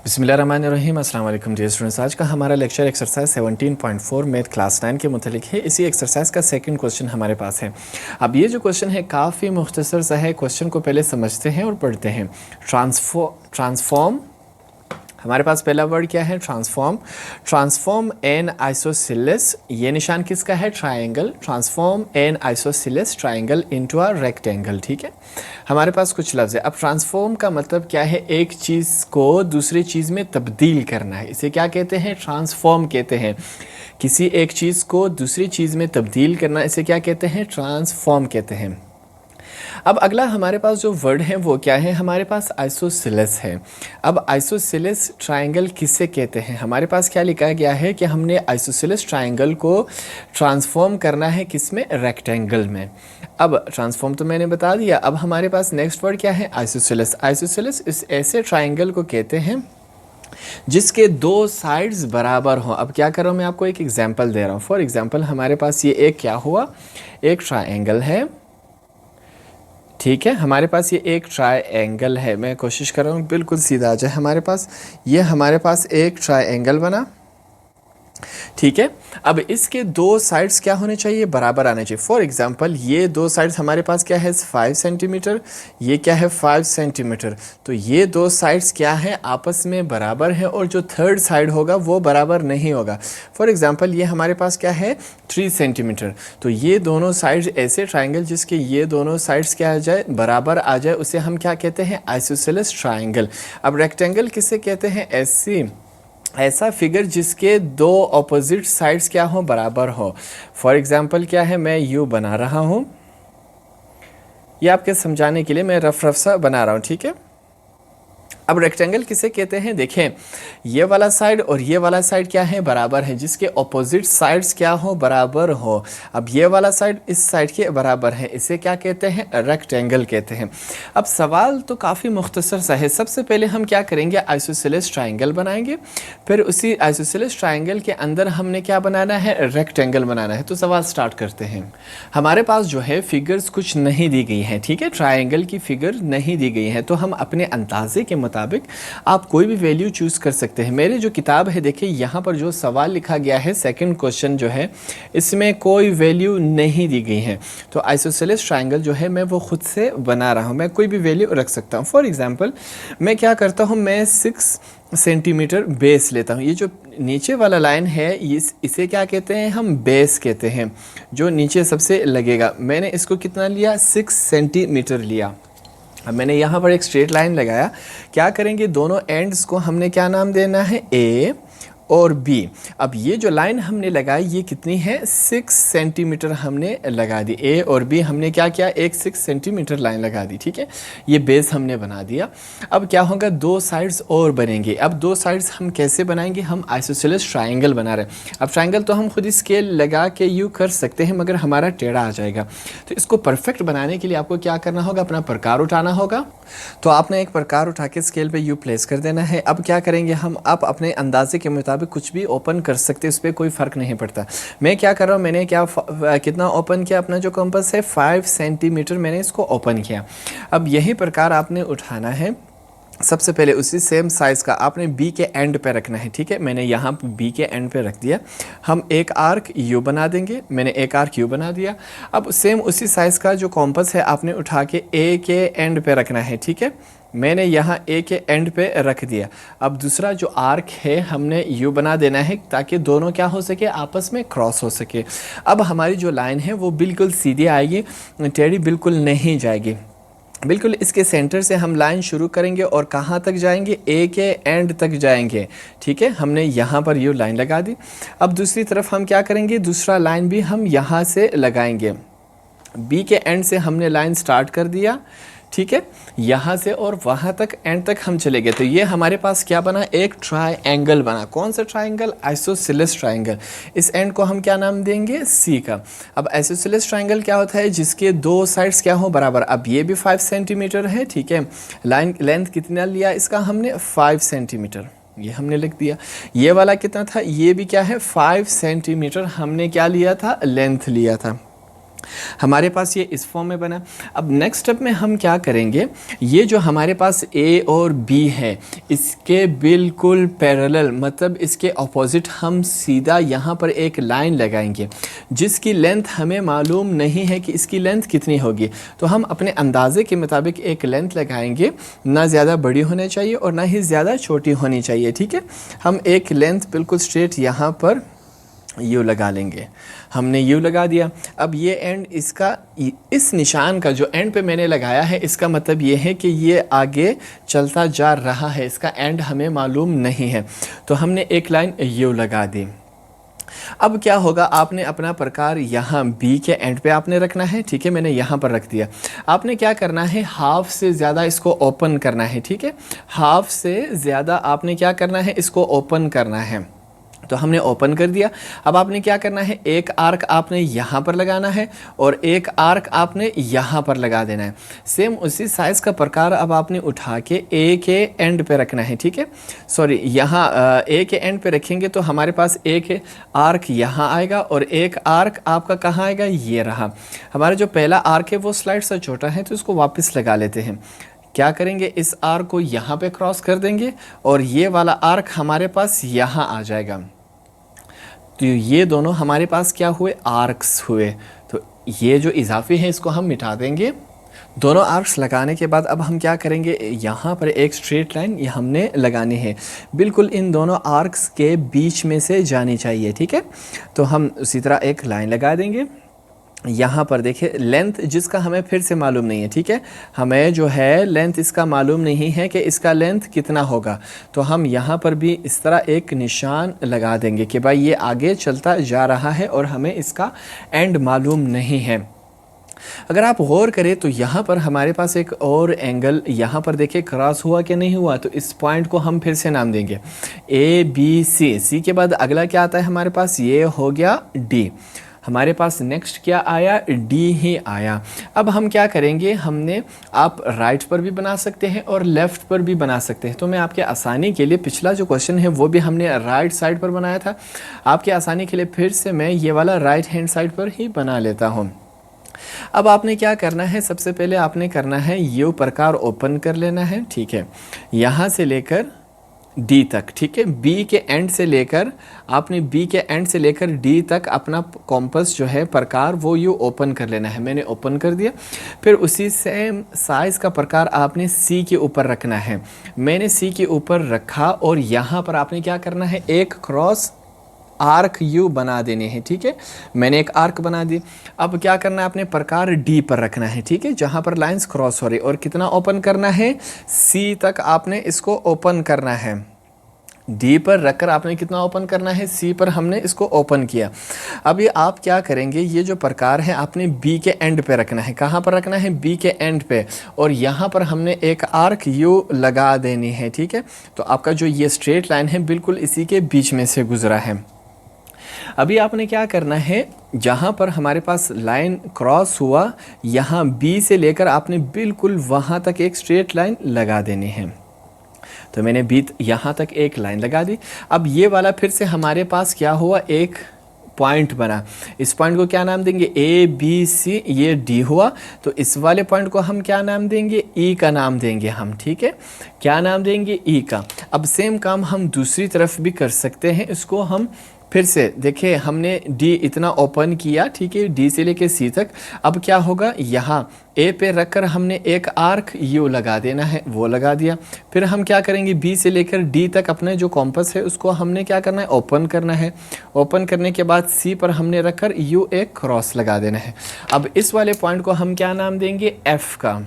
बिस्मिल्लाहिर्रहमानिर्रहीम। अस्सलाम वालेकुम डियर स्टूडेंट्स। आज का हमारा लेक्चर एक्सरसाइज 17.4 मैथ क्लास 9 के मुतलिक है। इसी एक्सरसाइज का सेकंड क्वेश्चन हमारे पास है। अब ये जो क्वेश्चन है काफ़ी मुख्तसर सा है। क्वेश्चन को पहले समझते हैं और पढ़ते हैं। ट्रांसफॉर्म हमारे पास पहला वर्ड क्या है? ट्रांसफॉर्म। ट्रांसफॉर्म एन आइसोसेलेस, ये निशान किसका है? Triangle. Transform N isosceles triangle into a rectangle. ठीक है, हमारे पास कुछ लफ्ज़ है। अब ट्रांसफॉर्म का मतलब क्या है? एक चीज़ को दूसरी चीज़ में तब्दील करना है। इसे क्या कहते हैं? ट्रांसफॉर्म कहते हैं। किसी एक चीज़ को दूसरी चीज़ में तब्दील करना, इसे क्या कहते हैं? ट्रांसफॉर्म कहते हैं। अब अगला हमारे पास जो वर्ड है वो क्या है? हमारे पास आइसोसेलेस है। अब आइसोसेलेस ट्रायंगल किसे कहते हैं? हमारे पास क्या लिखा गया है कि हमने आइसोसेलेस ट्रायंगल को ट्रांसफॉर्म करना है किसमें? रेक्टेंगल में। अब ट्रांसफॉर्म तो मैंने बता दिया। अब हमारे पास नेक्स्ट वर्ड क्या है? आइसोसेलेस। आइसोसेलेस इस ऐसे ट्रायंगल को कहते हैं जिसके दो साइड्स बराबर हों। अब क्या कर रहा हूँ मैं? आपको एक एग्जांपल दे रहा हूँ। फॉर एग्जांपल हमारे पास ये एक क्या हुआ? एक ट्रायंगल है। ठीक है, हमारे पास ये एक ट्रायंगल है। मैं कोशिश कर रहा हूँ बिल्कुल सीधा आ जाए हमारे पास। ये हमारे पास एक ट्रायंगल बना। ठीक है, अब इसके दो साइड्स क्या होने चाहिए? बराबर आने चाहिए। फॉर एग्जांपल ये दो साइड्स हमारे पास क्या है? 5 सेंटीमीटर। ये क्या है? 5 सेंटीमीटर। तो ये दो साइड्स क्या है? आपस में बराबर है। और जो थर्ड साइड होगा वो बराबर नहीं होगा। फॉर एग्जांपल ये हमारे पास क्या है? 3 सेंटीमीटर। तो ये दोनों साइड्स, ऐसे ट्राइंगल जिसके ये दोनों साइड्स क्या आ जाए? बराबर आ जाए, उसे हम क्या कहते हैं? Isosceles triangle. अब रेक्टेंगल किसे कहते हैं? ऐसा फिगर जिसके दो ऑपोजिट साइड्स क्या हो? बराबर हो। फॉर एग्जांपल क्या है? मैं यू बना रहा हूँ, ये आपके समझाने के लिए मैं रफ सा बना रहा हूँ। ठीक है, अब रेक्टेंगल किसे कहते हैं? देखें, ये वाला साइड और ये वाला साइड क्या है? बराबर है, जिसके ऑपोजिट साइड्स क्या हो? बराबर हो। अब ये वाला साइड इस साइड के बराबर है, इसे क्या कहते हैं? रेक्टेंगल कहते हैं। अब सवाल तो काफ़ी मुख्तसर सा है। सबसे पहले हम क्या करेंगे? आइसोसेलेस ट्रायंगल बनाएंगे। फिर उसी आइसोसेलेस ट्रायंगल के अंदर हमने क्या बनाना है? रेक्टेंगल बनाना है। तो सवाल स्टार्ट करते हैं। हमारे पास जो है फिगर्स कुछ नहीं दी गई हैं। ठीक है, ट्रायंगल की फिगर नहीं दी गई है, तो हम अपने अंदाजे के मुताबिक आप कोई भी वैल्यू चूज़ कर सकते हैं। मेरी जो किताब है, देखिए यहाँ पर जो सवाल लिखा गया है, सेकंड क्वेश्चन जो है, इसमें कोई वैल्यू नहीं दी गई है। तो आइसोसेलेस ट्रायंगल जो है मैं वो खुद से बना रहा हूँ। मैं कोई भी वैल्यू रख सकता हूँ। फॉर एग्जांपल मैं क्या करता हूँ? मैं 6 सेंटीमीटर बेस लेता हूँ। ये जो नीचे वाला लाइन है, इसे क्या कहते हैं? हम बेस कहते हैं, जो नीचे सबसे लगेगा। मैंने इसको कितना लिया? 6 सेंटीमीटर लिया। अब मैंने यहाँ पर एक स्ट्रेट लाइन लगाया। क्या करेंगे? दोनों एंड्स को हमने क्या नाम देना है? ए और बी। अब ये जो लाइन हमने लगाई ये कितनी है? 6 सेंटीमीटर हमने लगा दी। ए और बी हमने क्या किया? एक 6 सेंटीमीटर लाइन लगा दी। ठीक है, ये बेस हमने बना दिया। अब क्या होगा? दो साइड्स और बनेंगे। अब दो साइड्स हम कैसे बनाएंगे? हम आइसोसेलेस ट्रायंगल बना रहे हैं। अब ट्रायंगल तो हम खुद ही स्केल लगा के यू कर सकते हैं, मगर हमारा टेढ़ा आ जाएगा। तो इसको परफेक्ट बनाने के लिए आपको क्या करना होगा? अपना प्रकार उठाना होगा। तो आपने एक प्रकार उठा के स्केल पे यू प्लेस कर देना है। अब क्या करेंगे हम? आप अपने अंदाजे के मुताबिक कुछ भी ओपन कर सकते हैं, उस पर कोई फ़र्क नहीं पड़ता। मैं क्या कर रहा हूँ? मैंने कितना ओपन किया? अपना जो कंपास है 5 सेंटीमीटर मैंने इसको ओपन किया। अब यही प्रकार आपने उठाना है। सबसे पहले उसी सेम साइज़ का आपने बी के एंड पे रखना है। ठीक है, मैंने यहाँ बी के एंड पे रख दिया। हम एक आर्क यू बना देंगे। मैंने एक आर्क यू बना दिया। अब सेम उसी साइज़ का जो कॉम्पस है आपने उठा के ए के एंड पे रखना है। ठीक है, मैंने यहाँ ए के एंड पे रख दिया। अब दूसरा जो आर्क है हमने यू बना देना है, ताकि दोनों क्या हो सके? आपस में क्रॉस हो सके। अब हमारी जो लाइन है वो बिल्कुल सीधी आएगी, टेढ़ी बिल्कुल नहीं जाएगी। बिल्कुल इसके सेंटर से हम लाइन शुरू करेंगे और कहाँ तक जाएंगे? ए के एंड तक जाएंगे। ठीक है, हमने यहाँ पर यू लाइन लगा दी। अब दूसरी तरफ हम क्या करेंगे? दूसरा लाइन भी हम यहाँ से लगाएंगे। बी के एंड से हमने लाइन स्टार्ट कर दिया। ठीक है, यहाँ से और वहाँ तक एंड तक हम चले गए। तो ये हमारे पास क्या बना? एक ट्रायंगल बना। कौन सा ट्रायंगल? Isosceles triangle. इस एंड को हम क्या नाम देंगे? सी का। अब आइसोसेलेस ट्रायंगल क्या होता है? जिसके दो साइड्स क्या हो? बराबर। अब ये भी 5 सेंटीमीटर है। ठीक है, लाइन लेंथ कितना लिया इसका? हमने 5 सेंटीमीटर, ये हमने लिख दिया। ये वाला कितना था? ये भी क्या है? 5 सेंटीमीटर हमने क्या लिया था? लेंथ लिया था। हमारे पास ये इस फॉर्म में बना। अब नेक्स्ट स्टेप में हम क्या करेंगे, ये जो हमारे पास ए और बी है इसके बिल्कुल पैरेलल मतलब इसके ऑपोजिट हम सीधा यहाँ पर एक लाइन लगाएंगे जिसकी लेंथ हमें मालूम नहीं है कि इसकी लेंथ कितनी होगी। तो हम अपने अंदाजे के मुताबिक एक लेंथ लगाएंगे, ना ज़्यादा बड़ी होनी चाहिए और ना ही ज़्यादा छोटी होनी चाहिए। ठीक है, हम एक लेंथ बिल्कुल स्ट्रेट यहाँ पर यू लगा लेंगे। हमने यू लगा दिया। अब ये एंड इसका, इस निशान का जो एंड पे मैंने लगाया है इसका मतलब ये है कि ये आगे चलता जा रहा है, इसका एंड हमें मालूम नहीं है। तो हमने एक लाइन यू लगा दी। अब क्या होगा, आपने अपना प्रकार यहाँ बी के एंड पे आपने रखना है। ठीक है, मैंने यहाँ पर रख दिया। आपने क्या करना है, हाफ से ज़्यादा इसको ओपन करना है। ठीक है, हाफ से ज़्यादा आपने क्या करना है, इसको ओपन करना है। तो हमने ओपन कर दिया। अब आपने क्या करना है, एक आर्क आपने यहाँ पर लगाना है और एक आर्क आपने यहाँ पर लगा देना है। सेम उसी साइज़ का प्रकार अब आपने उठा के ए के एंड पे रखना है। ठीक है, सॉरी, यहाँ ए के एंड पे रखेंगे तो हमारे पास एक आर्क यहाँ आएगा और एक आर्क आपका कहाँ आएगा, ये रहा। हमारा जो पहला आर्क है वो स्लाइड सा छोटा है तो इसको वापस लगा लेते हैं। क्या करेंगे, इस आर्क को यहाँ पे क्रॉस कर देंगे और ये वाला आर्क हमारे पास यहाँ आ जाएगा। तो ये दोनों हमारे पास क्या हुए, आर्क्स हुए। तो ये जो इजाफी है इसको हम मिटा देंगे। दोनों आर्क्स लगाने के बाद अब हम क्या करेंगे, यहाँ पर एक स्ट्रेट लाइन ये हमने लगानी है, बिल्कुल इन दोनों आर्क्स के बीच में से जानी चाहिए। ठीक है, तो हम उसी तरह एक लाइन लगा देंगे। यहाँ पर देखिए लेंथ जिसका हमें फिर से मालूम नहीं है। ठीक है, हमें जो है लेंथ इसका मालूम नहीं है कि इसका लेंथ कितना होगा। तो हम यहाँ पर भी इस तरह एक निशान लगा देंगे कि भाई ये आगे चलता जा रहा है और हमें इसका एंड मालूम नहीं है। अगर आप गौर करें तो यहाँ पर हमारे पास एक और एंगल यहाँ पर देखिए क्रॉस हुआ कि नहीं हुआ। तो इस पॉइंट को हम फिर से नाम देंगे ए बी सी। सी के बाद अगला क्या आता है हमारे पास, ये हो गया डी। हमारे पास नेक्स्ट क्या आया, डी ही आया। अब हम क्या करेंगे, हमने, आप राइट पर भी बना सकते हैं और लेफ़्ट पर भी बना सकते हैं। तो मैं आपके आसानी के लिए, पिछला जो क्वेश्चन है वो भी हमने राइट साइड पर बनाया था, आपके आसानी के लिए फिर से मैं ये वाला राइट हैंड साइड पर ही बना लेता हूँ। अब आपने क्या करना है, सबसे पहले आपने करना है यू प्रकार ओपन कर लेना है। ठीक है, यहाँ से लेकर डी तक। ठीक है, बी के एंड से लेकर, आपने बी के एंड से लेकर डी तक अपना कॉम्पस जो है प्रकार वो यू ओपन कर लेना है। मैंने ओपन कर दिया। फिर उसी सेम साइज़ का प्रकार आपने सी के ऊपर रखना है। मैंने सी के ऊपर रखा और यहाँ पर आपने क्या करना है, एक क्रॉस आर्क यू बना देने हैं। ठीक है, मैंने एक आर्क बना दी। अब क्या करना है, आपने प्रकार डी पर रखना है। ठीक है, जहाँ पर लाइंस क्रॉस हो रही, और कितना ओपन करना है, सी तक आपने इसको ओपन करना है। डी पर रखकर आपने कितना ओपन करना है, सी पर हमने इसको ओपन किया। अब ये आप क्या करेंगे, ये जो प्रकार है आपने बी के एंड पे रखना है। कहाँ पर रखना है, बी के एंड पे, और यहाँ पर हमने एक आर्क यू लगा देनी है। ठीक है, तो आपका जो ये स्ट्रेट लाइन है बिल्कुल इसी के बीच में से गुजरा है। अभी आपने क्या करना है, जहाँ पर हमारे पास लाइन क्रॉस हुआ, यहाँ बी से लेकर आपने बिल्कुल वहाँ तक एक स्ट्रेट लाइन लगा देनी है। तो मैंने बी यहाँ तक एक लाइन लगा दी। अब ये वाला फिर से हमारे पास क्या हुआ, एक पॉइंट बना। इस पॉइंट को क्या नाम देंगे, ए बी सी, ये डी हुआ। तो इस वाले पॉइंट को हम क्या नाम देंगे, ई का नाम देंगे हम। ठीक है, क्या नाम देंगे, ई का। अब सेम काम हम दूसरी तरफ भी कर सकते हैं। इसको हम फिर से देखिए, हमने डी इतना ओपन किया। ठीक है, डी से लेके सी तक। अब क्या होगा, यहाँ ए पे रखकर हमने एक आर्क यू लगा देना है, वो लगा दिया। फिर हम क्या करेंगे, बी से लेकर डी तक अपने जो कॉम्पस है उसको हमने क्या करना है, ओपन करना है। ओपन करने के बाद सी पर हमने रखकर यू एक क्रॉस लगा देना है। अब इस वाले पॉइंट को हम क्या नाम देंगे, एफ का।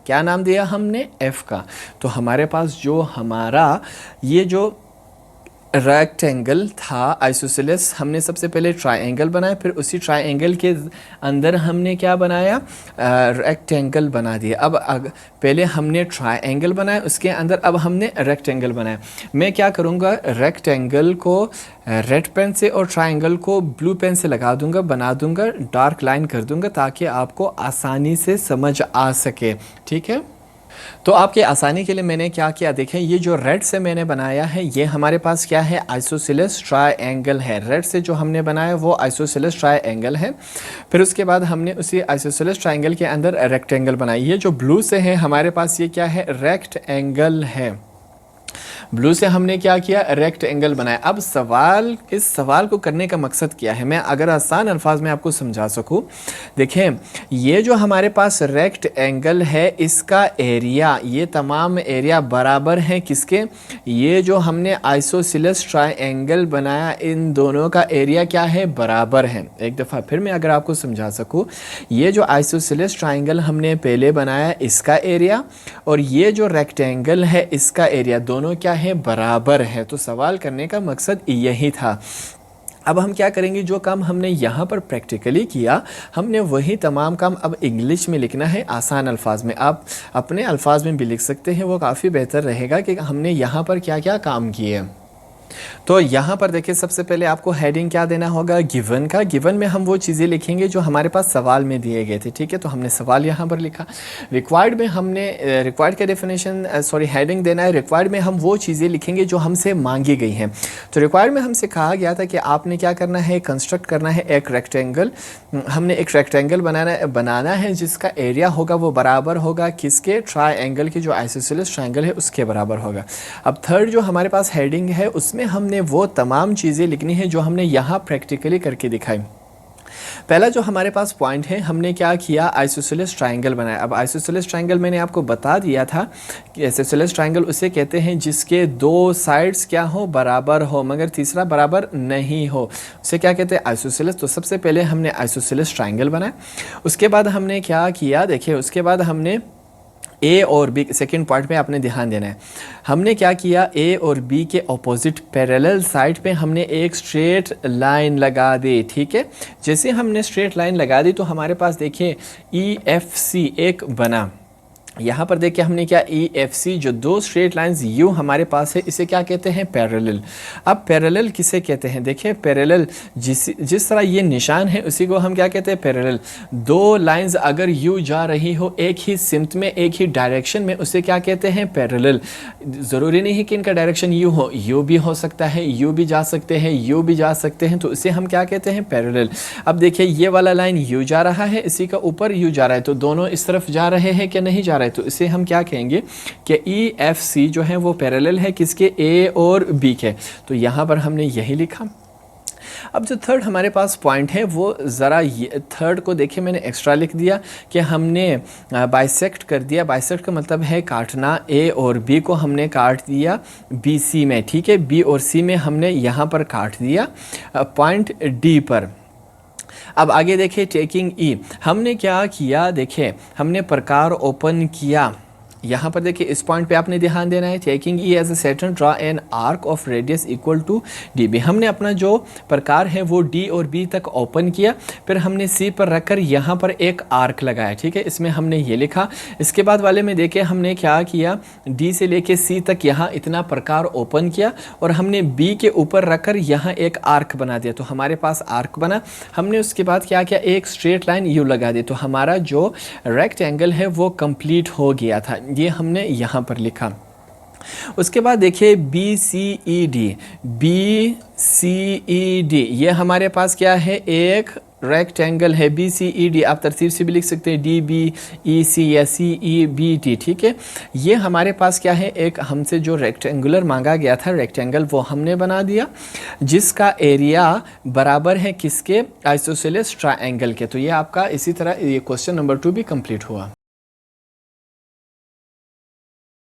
क्या नाम दिया हमने, एफ का। तो हमारे पास जो हमारा ये जो रेक्टेंगल था आइसोसेलेस, हमने सबसे पहले ट्रायंगल बनाया, फिर उसी ट्रायंगल के अंदर हमने क्या बनाया, रेक्टेंगल बना दिया। अब पहले हमने ट्रायंगल बनाया, उसके अंदर अब हमने रेक्टेंगल बनाया। मैं क्या करूँगा, रेक्टेंगल को रेड पेन से और ट्रायंगल को ब्लू पेन से लगा दूंगा, बना दूंगा, डार्क लाइन कर दूंगा, ताकि आपको आसानी से समझ आ सके। ठीक है, तो आपके आसानी के लिए मैंने क्या किया, देखें ये जो रेड से मैंने बनाया है ये हमारे पास क्या है, आइसोसेलेस ट्रायंगल है। रेड से जो हमने बनाया वो आइसोसेलेस ट्रायंगल है। फिर उसके बाद हमने उसी आइसोसेलेस ट्रायंगल के अंदर रेक्टेंगल बनाई। ये जो ब्लू से है हमारे पास ये क्या है, रेक्टेंगल है। ब्लू से हमने क्या किया, रेक्ट एंगल बनाया। अब सवाल, इस सवाल को करने का मकसद क्या है, मैं अगर आसान अल्फाज में आपको समझा सकूं, देखें ये जो हमारे पास रेक्ट एंगल है इसका एरिया, ये तमाम एरिया बराबर है किसके, ये जो हमने आइसोसेलेस ट्रायंगल बनाया इन दोनों का एरिया क्या है, बराबर है। एक दफ़ा फिर मैं अगर आपको समझा सकूं, ये जो आइसोसेलेस ट्रायंगल हमने पहले बनाया इसका एरिया और ये जो रेक्टेंगल है इसका एरिया, दोनों क्या है, बराबर है। तो सवाल करने का मकसद यही था। अब हम क्या करेंगे, जो काम हमने यहाँ पर प्रैक्टिकली किया हमने वही तमाम काम अब इंग्लिश में लिखना है, आसान अल्फाज में। आप अपने अल्फाज में भी लिख सकते हैं, वो काफ़ी बेहतर रहेगा कि हमने यहाँ पर क्या क्या काम किए। तो यहाँ पर देखिए सबसे पहले आपको हेडिंग क्या देना होगा, गिवन का। गिवन में हम वो चीज़ें लिखेंगे जो हमारे पास सवाल में दिए गए थे, ठीक है। तो हमने सवाल यहाँ पर लिखा। रिक्वायर्ड में हमने रिक्वायर्ड का डेफिनेशन हेडिंग देना है। रिक्वायर्ड में हम वो चीज़ें लिखेंगे जो हमसे मांगी गई हैं। तो रिक्वायर्ड में हमसे कहा गया था कि आपने क्या करना है, कंस्ट्रक्ट करना है एक रेक्टेंगल। हमने एक रेक्टेंगल बनाना है जिसका एरिया होगा वो बराबर होगा किसके, ट्रायंगल के, जो आइसोसेलेस ट्रायंगल है उसके बराबर होगा। अब थर्ड जो हमारे पास हेडिंग है उसमें हमने वो तमाम चीज़ें लिखनी है जो हमने यहाँ प्रैक्टिकली करके दिखाई। पहला जो हमारे पास पॉइंट है, हमने क्या किया, आइसोसेलेस ट्रायंगल बनाया। अब आइसोसेलेस ट्रायंगल मैंने आपको बता दिया था कि आइसोसेलेस ट्रायंगल उसे कहते हैं जिसके दो साइड्स क्या हो, बराबर हो मगर तीसरा बराबर नहीं हो, उसे क्या कहते हैं, आइसोसेलेस। तो सबसे पहले हमने आइसोसेलेस ट्रायंगल बनाया। उसके बाद हमने क्या किया, देखिए उसके बाद हमने ए और बी, सेकेंड पार्ट पे आपने ध्यान देना है। हमने क्या किया, ए और बी के ऑपोजिट पैरेलल साइड पे हमने एक स्ट्रेट लाइन लगा दी, ठीक है। जैसे हमने स्ट्रेट लाइन लगा दी तो हमारे पास देखिए EFC एक बना। यहाँ पर देखिए हमने क्या, EFC जो दो स्ट्रेट लाइंस यू हमारे पास है इसे क्या कहते हैं, पैरेलल। अब पैरेलल किसे कहते हैं, देखिए पैरेलल जिस तरह ये निशान है उसी को हम क्या कहते हैं, पैरेलल। दो लाइंस अगर यू जा रही हो एक ही सिमत में, एक ही डायरेक्शन में, उसे क्या कहते हैं, पैरेलल। ज़रूरी नहीं है कि इनका डायरेक्शन यू हो, यू भी हो सकता है, यू भी जा सकते हैं, यू भी जा सकते हैं, तो इसे हम क्या कहते हैं, पैरेलल। अब देखिए ये वाला लाइन यू जा रहा है, इसी का ऊपर यू जा रहा है, तो दोनों इस तरफ जा रहे हैं कि नहीं जा रहे, तो इसे हम क्या कहेंगे कि EFC जो है वो पैरेलल है किसके, A और B के। तो यहाँ पर हमने यही लिखा। अब जो थर्ड हमारे पास पॉइंट है वो ज़रा थर्ड को देखिए मैंने एक्स्ट्रा लिख दिया कि हमने बाइसेक्ट कर दिया। बाइसेक्ट का मतलब है काटना। A और B को हमने काट दिया BC में, ठीक है। B और C में हमने यहाँ पर काट दिया पॉइंट D पर। अब आगे देखिए टेकिंग E, हमने क्या किया, देखिए हमने प्रकार ओपन किया। यहाँ पर देखिए इस पॉइंट पे आपने ध्यान देना है, taking E as a sector draw an arc of radius equal to DB। हमने अपना जो प्रकार है वो D और B तक ओपन किया, फिर हमने C पर रखकर यहाँ पर एक आर्क लगाया, ठीक है। इसमें हमने ये लिखा। इसके बाद वाले में देखिए हमने क्या किया, D से लेके C तक यहाँ इतना प्रकार ओपन किया और हमने B के ऊपर रखकर यहाँ एक आर्क बना दिया, तो हमारे पास आर्क बना। हमने उसके बाद क्या किया, एक स्ट्रेट लाइन यू लगा दी, तो हमारा जो रेक्टेंगल है वो कंप्लीट हो गया था। ये हमने यहाँ पर लिखा। उसके बाद देखिए BCED, ये हमारे पास क्या है, एक रेक्टेंगल है BCED। आप तरतीब से भी लिख सकते हैं DBEC या CEBT, ठीक है। ये हमारे पास क्या है, एक हमसे जो रेक्टेंगुलर मांगा गया था रेक्टेंगल वो हमने बना दिया जिसका एरिया बराबर है किसके, आइसोसेलेस ट्रायंगल के। तो ये आपका इसी तरह ये क्वेश्चन नंबर 2 भी कंप्लीट हुआ।